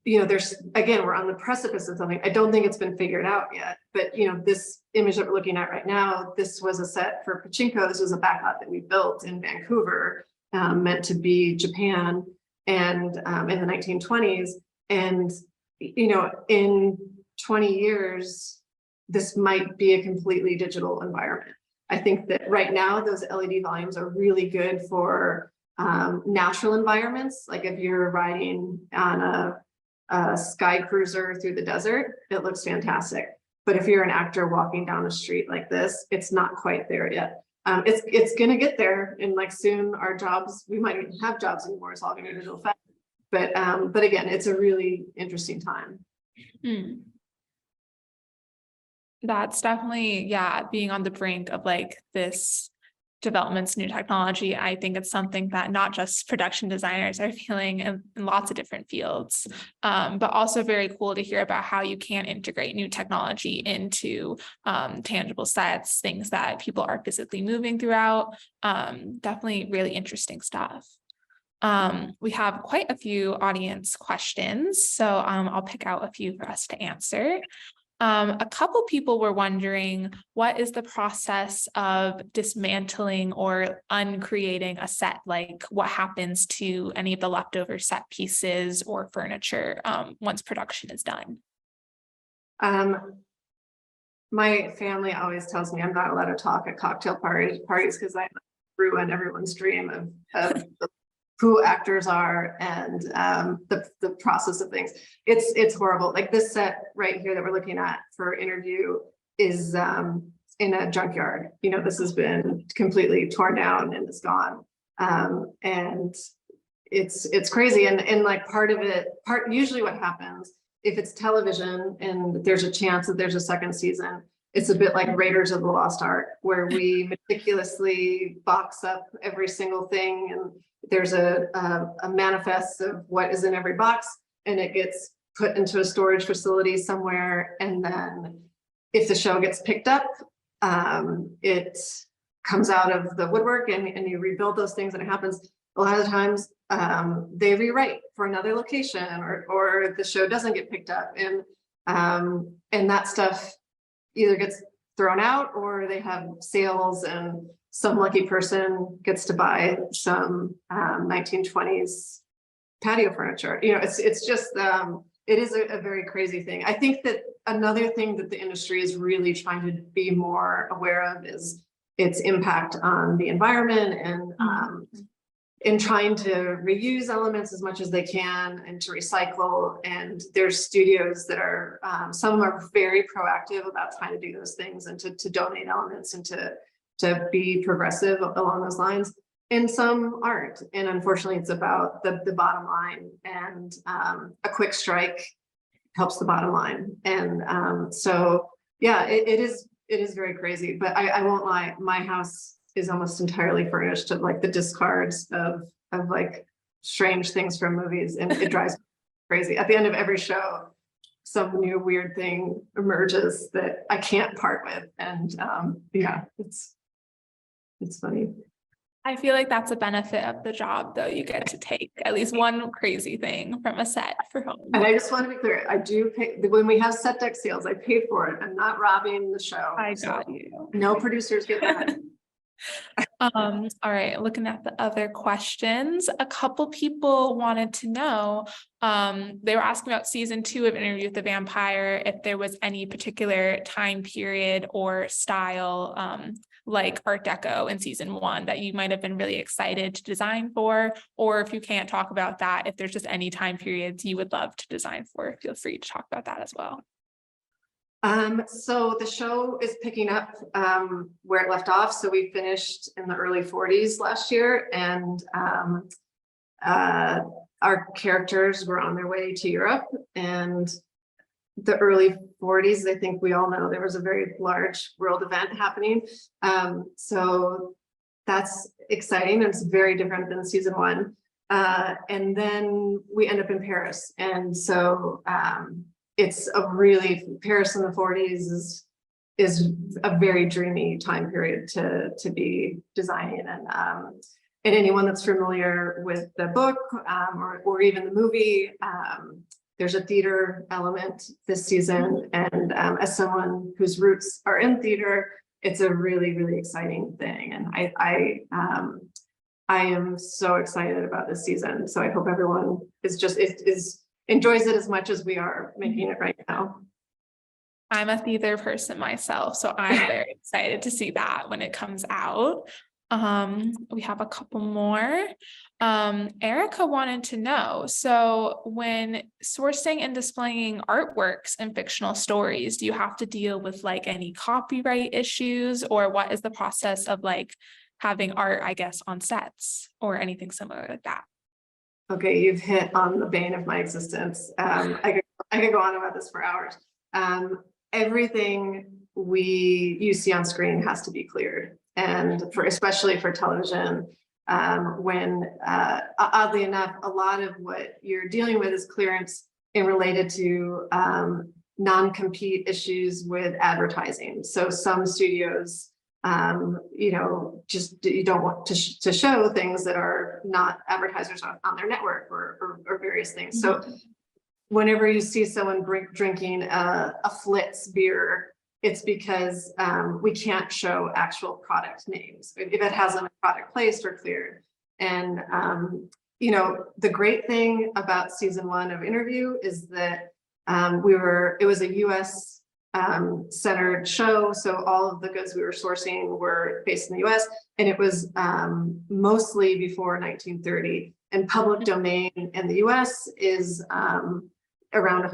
you know, there's, again, we're on the precipice of something. I don't think it's been figured out yet, but you know, this image that we're looking at right now, this was a set for Pachinko. This was a backlot that we built in Vancouver, meant to be Japan, and in the 1920s. And, you know, in 20 years, this might be a completely digital environment. I think that right now, those LED volumes are really good for natural environments. Like if you're riding on a sky cruiser through the desert, it looks fantastic. But if you're an actor walking down a street like this, it's not quite there yet. It's gonna get there, and like soon our jobs, we might even have jobs anymore. It's all gonna be digital effect. But again, it's a really interesting time. That's definitely, yeah, being on the brink of like this developments, new technology. I think it's something that not just production designers are feeling in lots of different fields, but also very cool to hear about how you can integrate new technology into tangible sets, things that people are physically moving throughout. Definitely really interesting stuff. We have quite a few audience questions, so I'll pick out a few for us to answer. A couple people were wondering, what is the process of dismantling or uncreating a set? Like what happens to any of the leftover set pieces or furniture once production is done? My family always tells me I'm not allowed to talk at cocktail parties because I ruin everyone's dream of who actors are and the process of things. It's horrible. Like this set right here that we're looking at for interview is in a junkyard. You know, this has been completely torn down and it's gone. And it's crazy. And like usually what happens if it's television and there's a chance that there's a second season, it's a bit like Raiders of the Lost Ark, where we meticulously box up every single thing, and there's a manifest of what is in every box, and it gets put into a storage facility somewhere. And then if the show gets picked up, it comes out of the woodwork and you rebuild those things. And it happens a lot of the times, they rewrite for another location, or the show doesn't get picked up. And that stuff either gets thrown out or they have sales and some lucky person gets to buy some 1920s patio furniture. You know, it's just, it is a very crazy thing. I think that another thing that the industry is really trying to be more aware of is its impact on the environment, and in trying to reuse elements as much as they can and to recycle. And there's studios that are, some are very proactive about trying to do those things and to donate elements and to be progressive along those lines. And some aren't. And unfortunately, it's about the bottom line, and a quick strike helps the bottom line. And so, yeah, it is very crazy, but I won't lie, my house is almost entirely furnished of like the discards of like strange things from movies, and it drives me crazy. At the end of every show, some new weird thing emerges that I can't part with. And yeah, it's funny. I feel like that's a benefit of the job, though. You get to take at least one crazy thing from a set for home. And I just want to be clear, I do pay, when we have set deck sales, I pay for it. I'm not robbing the show. I got you. No producers get that. All right, looking at the other questions, a couple people wanted to know, they were asking about season 2 of Interview with the Vampire, if there was any particular time period or style, like Art Deco in season 1 that you might have been really excited to design for, or if you can't talk about that, if there's just any time periods you would love to design for, feel free to talk about that as well. So the show is picking up where it left off. So we finished in the early 40s last year, and our characters were on their way to Europe. And the early 40s, I think we all know there was a very large world event happening. So that's exciting. It's very different than season 1. And then we end up in Paris. And so it's a really, Paris in the 40s is a very dreamy time period to be designing. And anyone that's familiar with the book or even the movie, there's a theater element this season. And as someone whose roots are in theater, it's a really, really exciting thing. And I am so excited about this season. So I hope everyone enjoys it as much as we are making it right now. I'm a theater person myself, so I'm very excited to see that when it comes out. We have a couple more. Erica wanted to know, so when sourcing and displaying artworks and fictional stories, do you have to deal with like any copyright issues, or what is the process of like having art, I guess, on sets or anything similar like that? Okay, you've hit on the bane of my existence. I could go on about this for hours. Everything you see on screen has to be cleared, and especially for television, when oddly enough, a lot of what you're dealing with is clearance related to non-compete issues with advertising. So some studios you don't want to show things that are not advertisers on their network or various things. So whenever you see someone drinking a Flitz beer, it's because we can't show actual product names if it hasn't a product placed or cleared. And the great thing about season 1 of Interview is that it was a US centered show. So all of the goods we were sourcing were based in the US, and it was mostly before 1930. And public domain in the US is around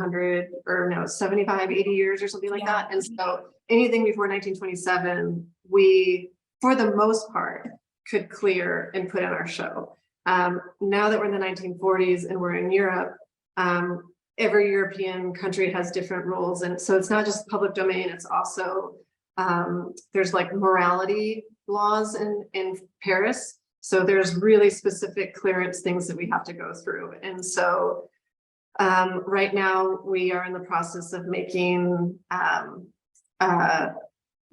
75, 80 years or something like that. And so anything before 1927, we, for the most part, could clear and put in our show. Now that we're in the 1940s and we're in Europe, every European country has different rules. And so it's not just public domain, it's also, there's like morality laws in Paris. So there's really specific clearance things that we have to go through. And so right now we are in the process of making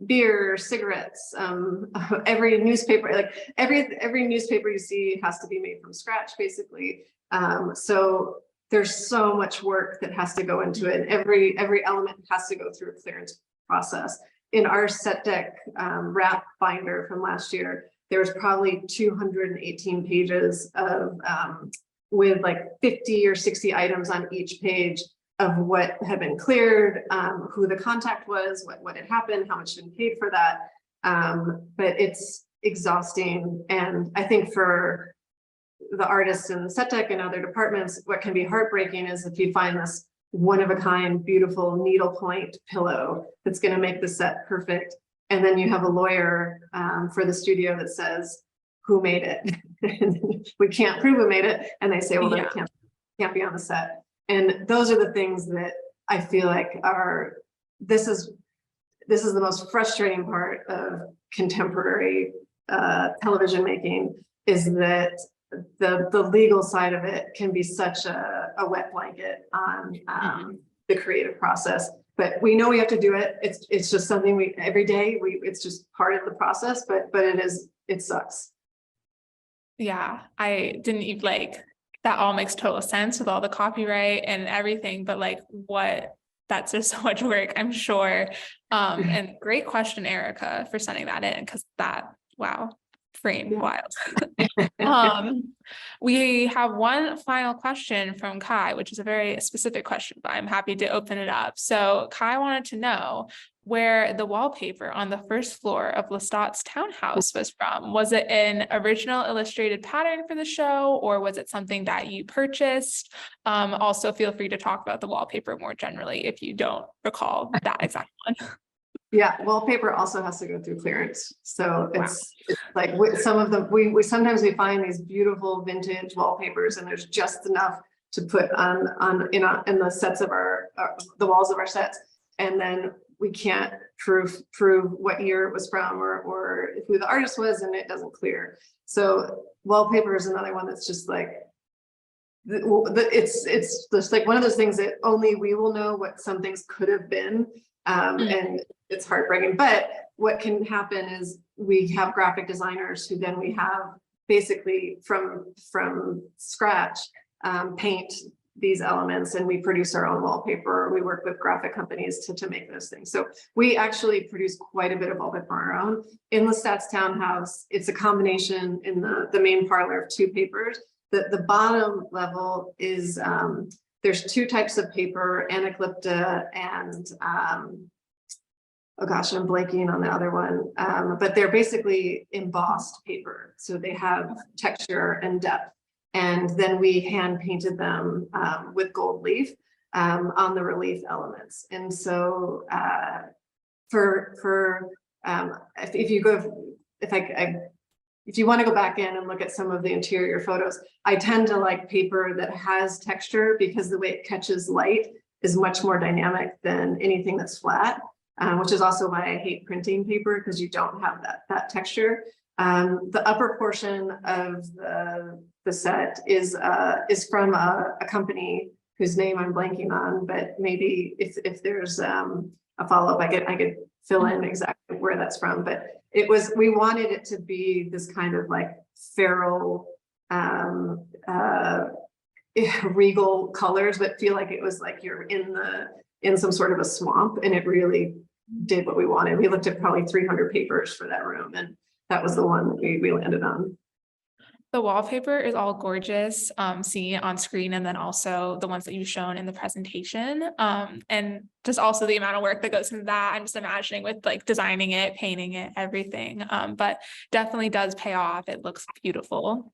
beer, cigarettes, every newspaper, like every newspaper you see has to be made from scratch, basically. So there's so much work that has to go into it. And every element has to go through a clearance process. In our set deck wrap binder from last year, there was probably 218 pages of with like 50 or 60 items on each page of what had been cleared, who the contact was, what had happened, how much had been paid for that. But it's exhausting. And I think for the artists in the set deck and other departments, what can be heartbreaking is if you find this one-of-a-kind, beautiful needlepoint pillow that's going to make the set perfect, and then you have a lawyer for the studio that says, who made it? We can't prove who made it. And they say, well, then it can't be on the set. And those are the things that I feel like this is the most frustrating part of contemporary television making, is that the legal side of it can be such a wet blanket on the creative process. But we know we have to do it. It's just something every day it's just part of the process, but it sucks. Yeah, I didn't even that all makes total sense with all the copyright and everything, but that's just so much work, I'm sure. And great question, Erica, for sending that in, because that Wow. Frame, Yeah. wild. We have one final question from Kai, which is a very specific question, but I'm happy to open it up. So Kai wanted to know where the wallpaper on the first floor of Lestat's townhouse was from. Was it an original illustrated pattern for the show, or was it something that you purchased? Also, feel free to talk about the wallpaper more generally if you don't recall that exact one. Yeah, wallpaper also has to go through clearance. So it's like with some of them, we sometimes we find these beautiful vintage wallpapers and there's just enough to put on in the sets of the walls of our sets. And then we can't prove what year it was from or who the artist was, and it doesn't clear. So wallpaper is another one that's just like, it's just like one of those things that only we will know what some things could have been. And it's heartbreaking, but what can happen is we have graphic designers who then we have basically from scratch paint these elements, and we produce our own wallpaper. We work with graphic companies to make those things. So we actually produce quite a bit of wallpaper on our own. In Lestat's townhouse, it's a combination in the main parlor of two papers. The bottom level is there's two types of paper, Anaclypta and oh gosh, I'm blanking on the other one, but they're basically embossed paper. So they have texture and depth. And then we hand painted them with gold leaf on the relief elements. And so if you want to go back in and look at some of the interior photos, I tend to like paper that has texture because the way it catches light is much more dynamic than anything that's flat, which is also why I hate printing paper, because you don't have that texture. The upper portion of the set is from a company whose name I'm blanking on, but maybe if there's a follow-up, I could fill in exactly where that's from. But we wanted it to be this kind of like feral, regal colors, but feel like it was like you're in some sort of a swamp, and it really did what we wanted. We looked at probably 300 papers for that room, and that was the one that we landed on. The wallpaper is all gorgeous, seeing it on screen, and then also the ones that you've shown in the presentation. And just also the amount of work that goes into that. I'm just imagining with like designing it, painting it, everything. But definitely does pay off. It looks beautiful.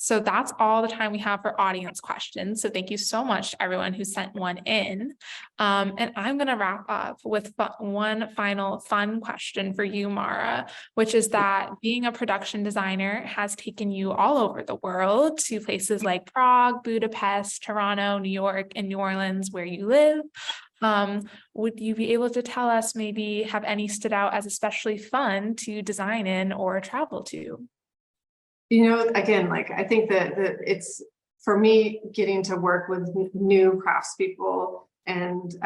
So that's all the time we have for audience questions. So thank you so much to everyone who sent one in. And I'm going to wrap up with one final fun question for you, Mara, which is that being a production designer has taken you all over the world to places like Prague, Budapest, Toronto, New York, and New Orleans, where you live. Would you be able to tell us, maybe have any stood out as especially fun to design in or travel to? You know, again, like I think that it's, for me, getting to work with new craftspeople and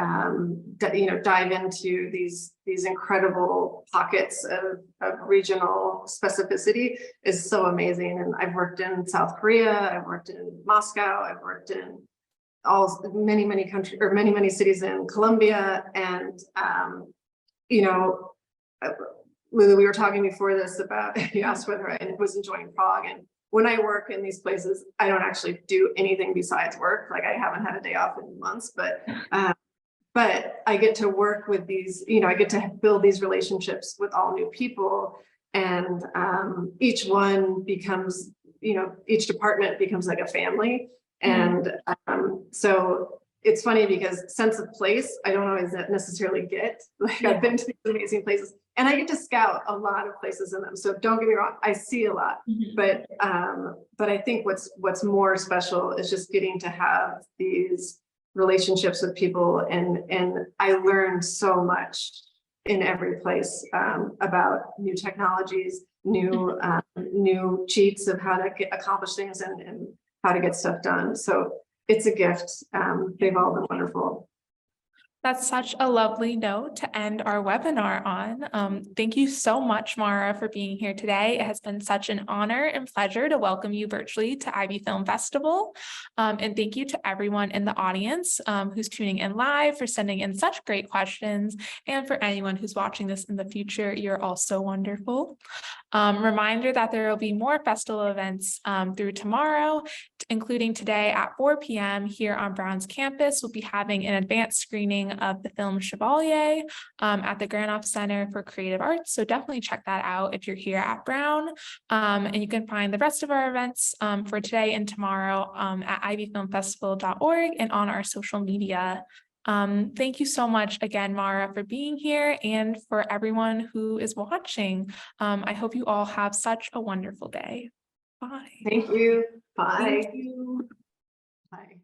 dive into these incredible pockets of regional specificity is so amazing. And I've worked in South Korea, I've worked in Moscow, I've worked in many countries, or many cities in Colombia, and Lulu, we were talking before this about, you asked whether I was enjoying Prague, and when I work in these places, I don't actually do anything besides work. Like I haven't had a day off in months, but I get to work with these, I get to build these relationships with all new people, and each one becomes, each department becomes like a family. And so it's funny because sense of place, I don't always necessarily get. Like I've been to these amazing places, and I get to scout a lot of places in them. So don't get me wrong, I see a lot, but I think what's more special is just getting to have these relationships with people, and I learned so much in every place about new technologies, new cheats of how to accomplish things and how to get stuff done. So it's a gift. They've all been wonderful. That's such a lovely note to end our webinar on. Thank you so much, Mara, for being here today. It has been such an honor and pleasure to welcome you virtually to Ivy Film Festival. And thank you to everyone in the audience who's tuning in live, for sending in such great questions, and for anyone who's watching this in the future. You're also wonderful. Reminder that there will be more festival events through tomorrow, including today at 4 p.m. here on Brown's campus. We'll be having an advanced screening of the film Chevalier at the Granoff Center for Creative Arts. So definitely check that out if you're here at Brown. And you can find the rest of our events for today and tomorrow at ivyfilmfestival.org and on our social media. Thank you so much again, Mara, for being here, and for everyone who is watching. I hope you all have such a wonderful day. Bye. Thank you. Bye. Thank you. Bye.